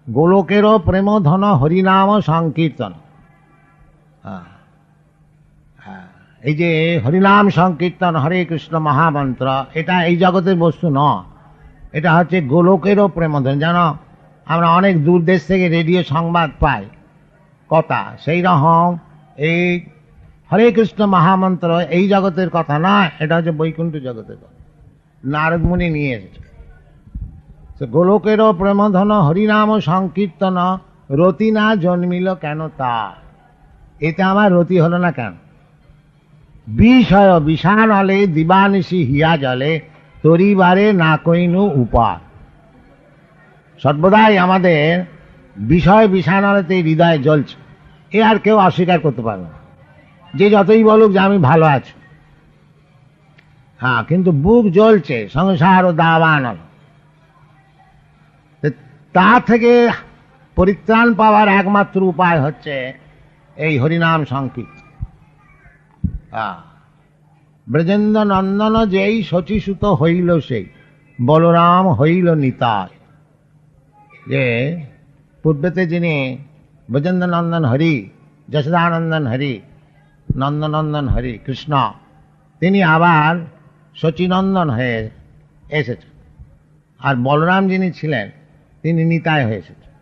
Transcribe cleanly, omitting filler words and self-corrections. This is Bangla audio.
গোলকেরও প্রেমধন হরিনাম সংকীর্তন। এই যে হরিনাম সংকীর্তন, হরে কৃষ্ণ মহামন্ত্র, এটা এই জগতের বস্তু নয়, এটা হচ্ছে গোলকেরও প্রেমধন। জানো, আমরা অনেক দূর দেশ থেকে রেডিও সংবাদ পাই কথা, সেই রকম এই হরে কৃষ্ণ মহামন্ত্র এই জগতের কথা নয়, এটা হচ্ছে বৈকুণ্ঠ জগতের কথা। নারদ মুনি নিয়ে এসেছে। গোলকেরও প্রেমধন হরিনাম সংকীর্তন, রতি না জন্মিল কেন তার? এতে আমার রতি হলো না কেন? বিষয় বিষানলে দিবানিশি হিয়া জলে, তরিবারে না কইনু উপায়। সর্বদাই আমাদের বিষয় বিষানলেতে হৃদয় জ্বলছে, এ আর কেউ অস্বীকার করতে পারবে না। যে যতই বলুক যে আমি ভালো আছি, হ্যাঁ, কিন্তু বুক জ্বলছে, সংসার ও দাবান। তা থেকে পরিত্রাণ পাওয়ার একমাত্র উপায় হচ্ছে এই হরিনাম সংকীর্তন। ব্রজেন্দ্র নন্দন যেই শচীসুত হইল সেই, বলরাম হইল নিতাই। যে পূর্বেতে যিনি ব্রজেন্দ্র নন্দন হরি, যশোদানন্দন হরি, নন্দনন্দন হরি কৃষ্ণ, তিনি আবার শচীনন্দন হয়ে এসেছেন। আর বলরাম যিনি ছিলেন তিনি নিতাই হয়ে এসেছেন।